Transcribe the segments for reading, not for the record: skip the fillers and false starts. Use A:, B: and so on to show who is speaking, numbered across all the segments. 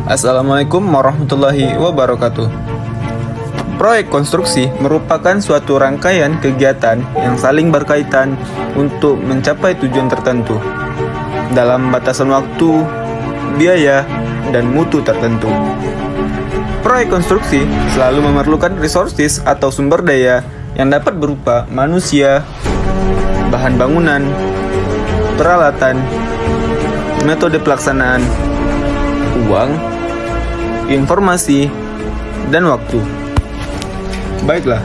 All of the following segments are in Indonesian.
A: Assalamualaikum warahmatullahi wabarakatuh. Proyek konstruksi merupakan suatu rangkaian kegiatan yang saling berkaitan untuk mencapai tujuan tertentu dalam batasan waktu, biaya, dan mutu tertentu. Proyek konstruksi selalu memerlukan resources atau sumber daya yang dapat berupa manusia, bahan bangunan, peralatan, metode pelaksanaan, uang, informasi, dan waktu. Baiklah,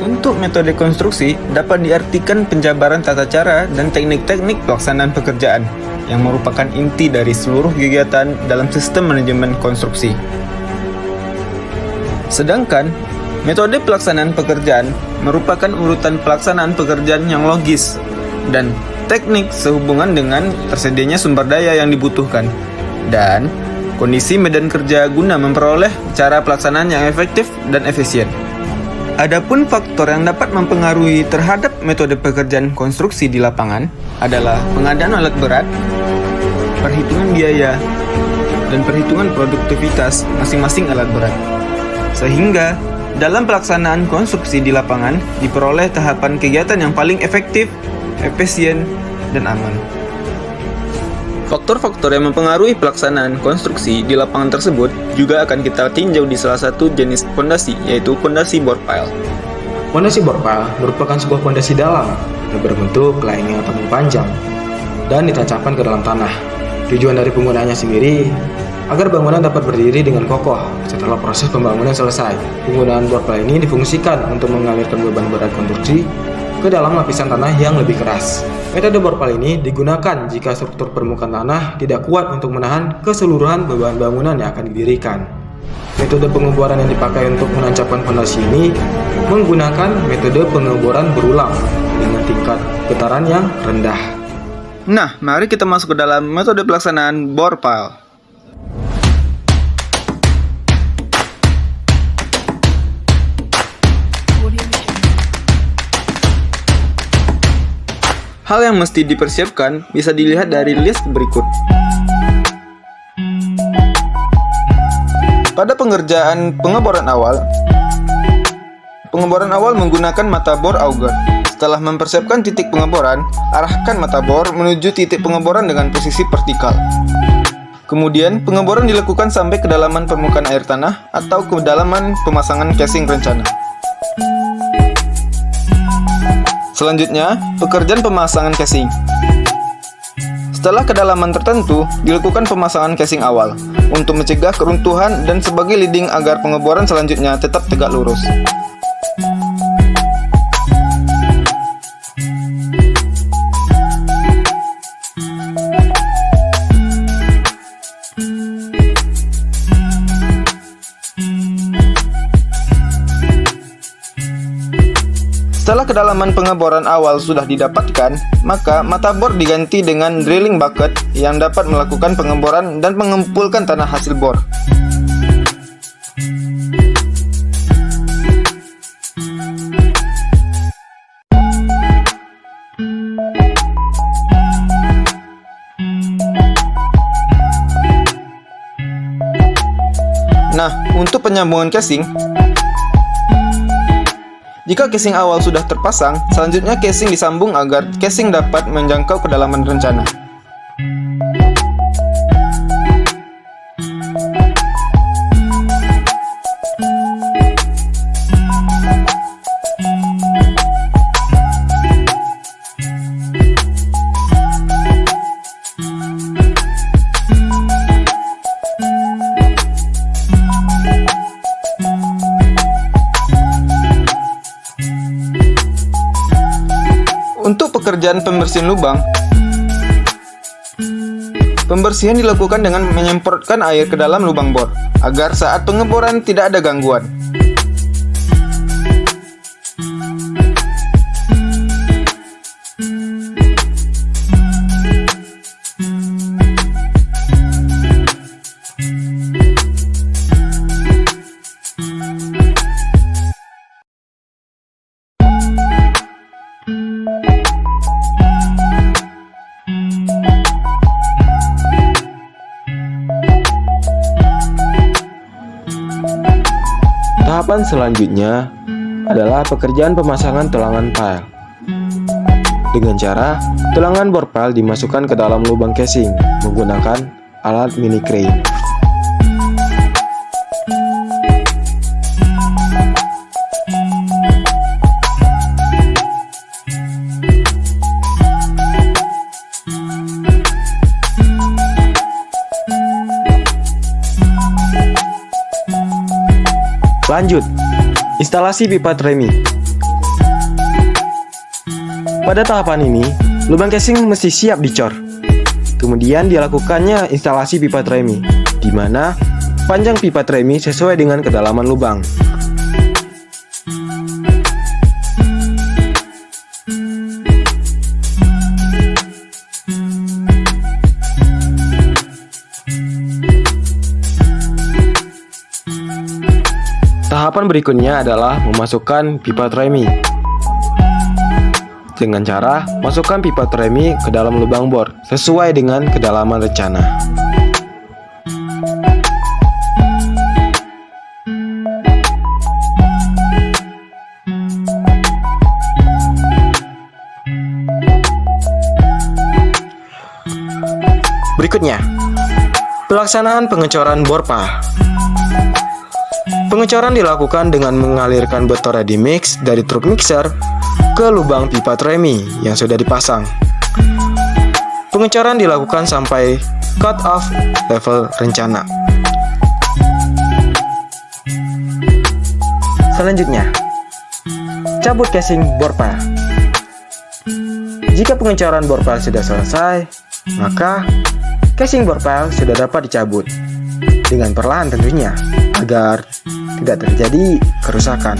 A: untuk metode konstruksi dapat diartikan penjabaran tata cara dan teknik-teknik pelaksanaan pekerjaan yang merupakan inti dari seluruh kegiatan dalam sistem manajemen konstruksi. Sedangkan, metode pelaksanaan pekerjaan merupakan urutan pelaksanaan pekerjaan yang logis dan teknik sehubungan dengan tersedianya sumber daya yang dibutuhkan dan kondisi medan kerja guna memperoleh cara pelaksanaan yang efektif dan efisien. Adapun faktor yang dapat mempengaruhi terhadap metode pekerjaan konstruksi di lapangan adalah pengadaan alat berat, perhitungan biaya, dan perhitungan produktivitas masing-masing alat berat. Sehingga, dalam pelaksanaan konstruksi di lapangan diperoleh tahapan kegiatan yang paling efektif, efisien, dan aman. Faktor-faktor yang mempengaruhi pelaksanaan konstruksi di lapangan tersebut juga akan kita tinjau di salah satu jenis fondasi, yaitu fondasi bore pile.
B: Fondasi bore pile merupakan sebuah fondasi dalam yang berbentuk layang atau panjang dan ditancapkan ke dalam tanah. Tujuan dari penggunaannya sendiri agar bangunan dapat berdiri dengan kokoh setelah proses pembangunan selesai. Penggunaan bore pile ini difungsikan untuk mengalirkan beban berat konstruksi ke dalam lapisan tanah yang lebih keras. Metode bore pile ini digunakan jika struktur permukaan tanah tidak kuat untuk menahan keseluruhan beban bangunan yang akan didirikan. Metode pengeboran yang dipakai untuk menancapkan fondasi ini menggunakan metode pengeboran berulang dengan tingkat getaran yang rendah.
A: Nah, mari kita masuk ke dalam metode pelaksanaan bore pile. Hal yang mesti dipersiapkan bisa dilihat dari list berikut. Pada pengerjaan pengeboran awal menggunakan mata bor auger. Setelah mempersiapkan titik pengeboran, arahkan mata bor menuju titik pengeboran dengan posisi vertikal. Kemudian, pengeboran dilakukan sampai kedalaman permukaan air tanah atau kedalaman pemasangan casing rencana. Selanjutnya, pekerjaan pemasangan casing. Setelah kedalaman tertentu, dilakukan pemasangan casing awal untuk mencegah keruntuhan dan sebagai leading agar pengeboran selanjutnya tetap tegak lurus. Setelah kedalaman pengeboran awal sudah didapatkan, maka mata bor diganti dengan drilling bucket yang dapat melakukan pengeboran dan mengumpulkan tanah hasil bor. Nah, untuk penyambungan casing, jika casing awal sudah terpasang, selanjutnya casing disambung agar casing dapat menjangkau kedalaman rencana. Untuk pekerjaan pembersihan lubang, pembersihan dilakukan dengan menyemprotkan air ke dalam lubang bor, agar saat pengeboran tidak ada gangguan.
B: Tahapan selanjutnya adalah pekerjaan pemasangan tulangan pile. Dengan cara, tulangan bor pile dimasukkan ke dalam lubang casing menggunakan alat mini crane. Lanjut, instalasi pipa tremi. Pada tahapan ini, lubang casing mesti siap dicor. Kemudian dilakukannya instalasi pipa tremi, di mana panjang pipa tremi sesuai dengan kedalaman lubang. Tahapan berikutnya adalah memasukkan pipa tremi. Dengan cara masukkan pipa tremi ke dalam lubang bor sesuai dengan kedalaman rencana. Berikutnya, pelaksanaan pengecoran bor pile. Pengecoran dilakukan dengan mengalirkan botol ready mix dari truk mixer ke lubang pipa tremi yang sudah dipasang. Pengecoran dilakukan sampai cut off level rencana. Selanjutnya, cabut casing bor pile. Jika pengecoran bor pile sudah selesai, maka casing bor pile sudah dapat dicabut dengan perlahan tentunya, agar tidak terjadi kerusakan.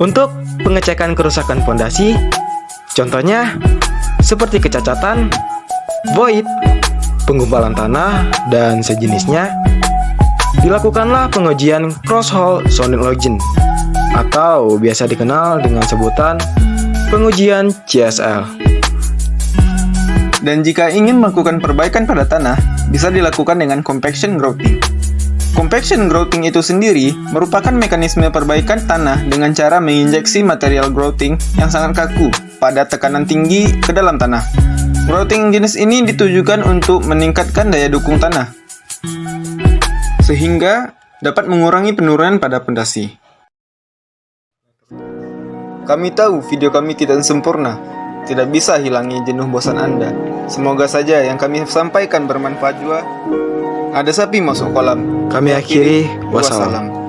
B: Untuk pengecekan kerusakan fondasi, contohnya seperti kecacatan, void, penggumpalan tanah, dan sejenisnya, dilakukanlah pengujian cross-hole sounding login atau biasa dikenal dengan sebutan pengujian CSL.
A: Dan jika ingin melakukan perbaikan pada tanah, bisa dilakukan dengan compaction grouting. Compaction grouting itu sendiri merupakan mekanisme perbaikan tanah dengan cara menginjeksi material grouting yang sangat kaku pada tekanan tinggi ke dalam tanah. Grouting jenis ini ditujukan untuk meningkatkan daya dukung tanah, sehingga dapat mengurangi penurunan pada pondasi. Kami tahu video kami tidak sempurna, tidak bisa hilangi jenuh bosan Anda. Semoga saja yang kami sampaikan bermanfaat juga. Ada sapi masuk kolam.
B: Kami akhiri, wassalam.